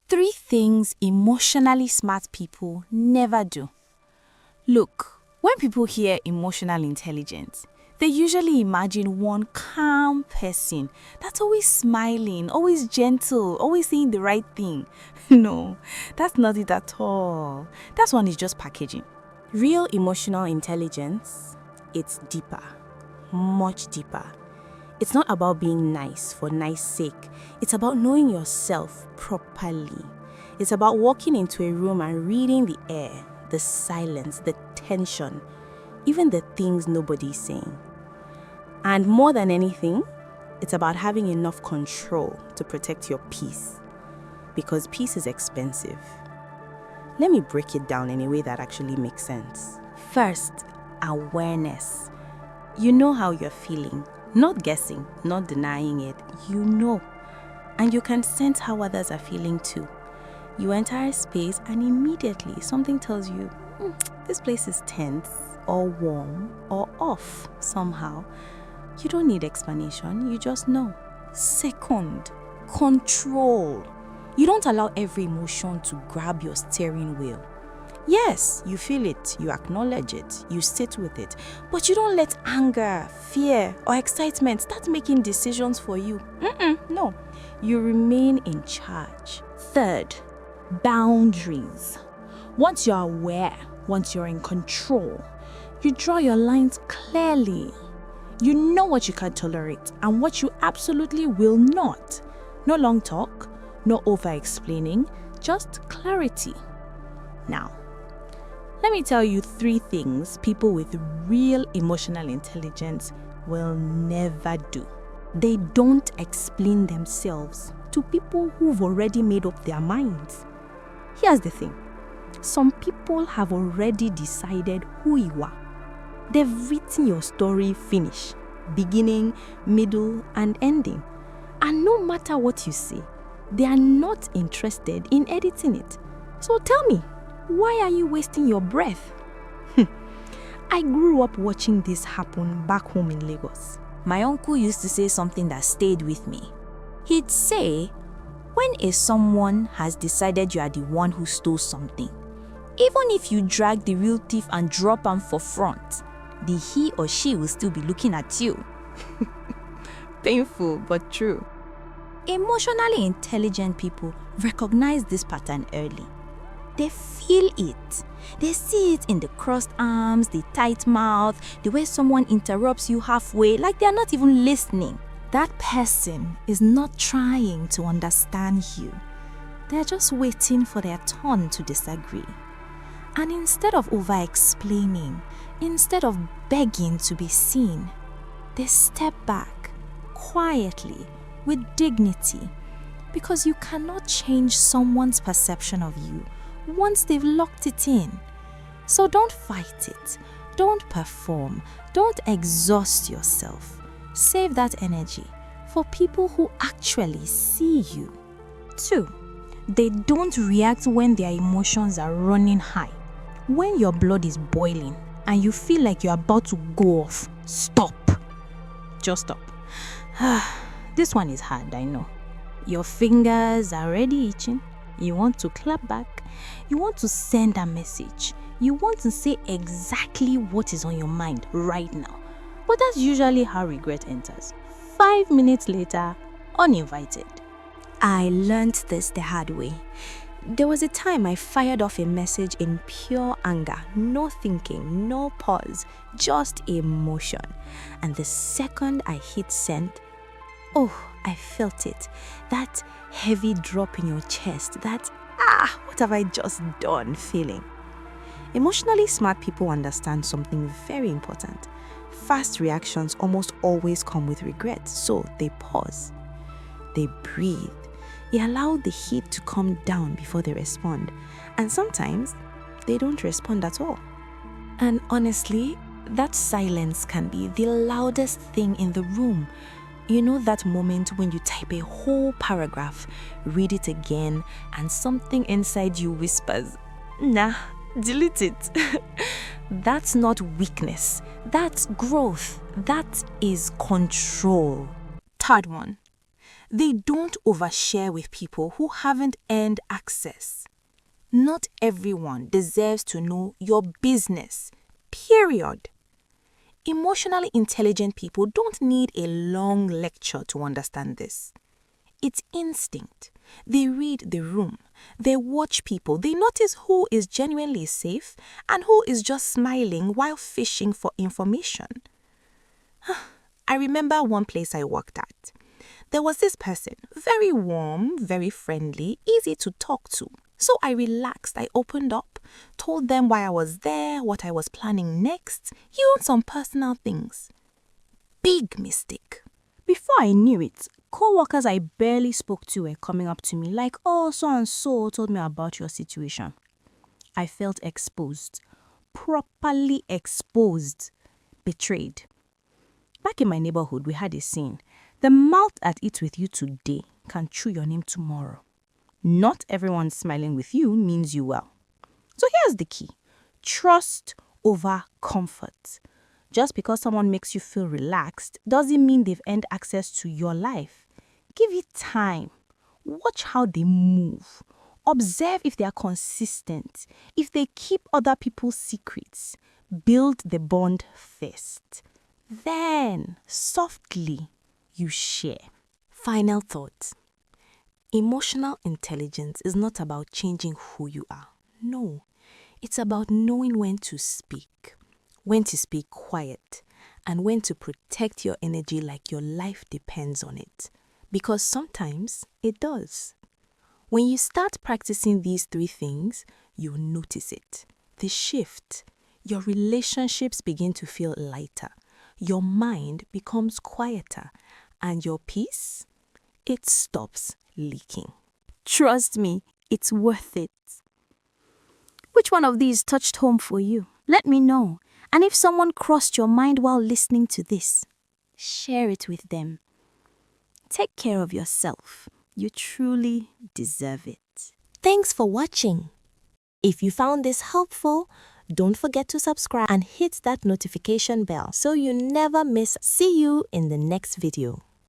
3 things emotionally smart people never do. Look, when people hear emotional intelligence, they usually imagine one calm person that's always smiling, always gentle, always saying the right thing. No, that's not it at all. That one is just packaging. Real emotional intelligence, it's deeper, much deeper. It's not about being nice for nice sake. It's about knowing yourself properly. It's about walking into a room and reading the air, the silence, the tension, even the things nobody's saying. And more than anything, it's about having enough control to protect your peace. Because peace is expensive. Let me break it down in a way that actually makes sense. First, awareness. You know how you're feeling. Not guessing, not denying it. You know. And you can sense how others are feeling too. You enter a space and immediately something tells you, this place is tense or warm or off somehow. You don't need explanation, you just know. Second, control. You don't allow every emotion to grab your steering wheel. Yes, you feel it, you acknowledge it, you sit with it, but you don't let anger, fear, or excitement start making decisions for you. No, you remain in charge. Third, boundaries. Once you're aware, once you're in control, you draw your lines clearly. You know what you can tolerate and what you absolutely will not. No long talk, no over-explaining, just clarity. Now, let me tell you 3 things people with real emotional intelligence will never do. They don't explain themselves to people who've already made up their minds. Here's the thing. Some people have already decided who you are. They've written your story finish, beginning, middle, and ending. And no matter what you say, they are not interested in editing it. So tell me, why are you wasting your breath? I grew up watching this happen back home in Lagos. My uncle used to say something that stayed with me. He'd say, when someone has decided you are the one who stole something, even if you drag the real thief and drop him for front, he or she will still be looking at you. Painful, but true. Emotionally intelligent people recognize this pattern early. They feel it. They see it in the crossed arms, the tight mouth, the way someone interrupts you halfway, like they're not even listening. That person is not trying to understand you. They're just waiting for their turn to disagree. And instead of over-explaining, instead of begging to be seen, they step back quietly with dignity, because you cannot change someone's perception of you once they've locked it in. So don't fight it, don't perform, don't exhaust yourself. Save that energy for people who actually see you. 2, they don't react when their emotions are running high. When your blood is boiling and you feel like you're about to go off, stop. Just stop. This one is hard, I know. Your fingers are already itching. You want to clap back. You want to send a message. You want to say exactly what is on your mind right now. But that's usually how regret enters. 5 minutes later, uninvited. I learned this the hard way. There was a time I fired off a message in pure anger, no thinking, no pause, just emotion. And the second I hit send, I felt it. That heavy drop in your chest, that, what have I just done feeling. Emotionally smart people understand something very important. Fast reactions almost always come with regret, so they pause. They breathe. They allow the heat to calm down before they respond. And sometimes, they don't respond at all. And honestly, that silence can be the loudest thing in the room. You know that moment when you type a whole paragraph, read it again, and something inside you whispers, nah, delete it. That's not weakness. That's growth. That is control. Third one. They don't overshare with people who haven't earned access. Not everyone deserves to know your business, period. Emotionally intelligent people don't need a long lecture to understand this. It's instinct. They read the room. They watch people. They notice who is genuinely safe and who is just smiling while fishing for information. I remember one place I worked at. There was this person, very warm, very friendly, easy to talk to. So I relaxed, I opened up, told them why I was there, what I was planning next, even some personal things. Big mistake. Before I knew it, co-workers I barely spoke to were coming up to me like, oh, so and so told me about your situation. I felt exposed, properly exposed, betrayed. Back in my neighborhood, we had a saying, the mouth that eats with you today can chew your name tomorrow. Not everyone smiling with you means you well. So here's the key. Trust over comfort. Just because someone makes you feel relaxed doesn't mean they've earned access to your life. Give it time. Watch how they move. Observe if they are consistent, if they keep other people's secrets. Build the bond first. Then, softly, you share. Final thought. Emotional intelligence is not about changing who you are. No, it's about knowing when to speak quiet, and when to protect your energy like your life depends on it. Because sometimes it does. When you start practicing these 3 things, you'll notice it. The shift. Your relationships begin to feel lighter. Your mind becomes quieter. And your peace, it stops leaking. Trust me, it's worth it. Which one of these touched home for you? Let me know. And if someone crossed your mind while listening to this, share it with them. Take care of yourself. You truly deserve it. Thanks for watching. If you found this helpful, don't forget to subscribe and hit that notification bell so you never miss. See you in the next video.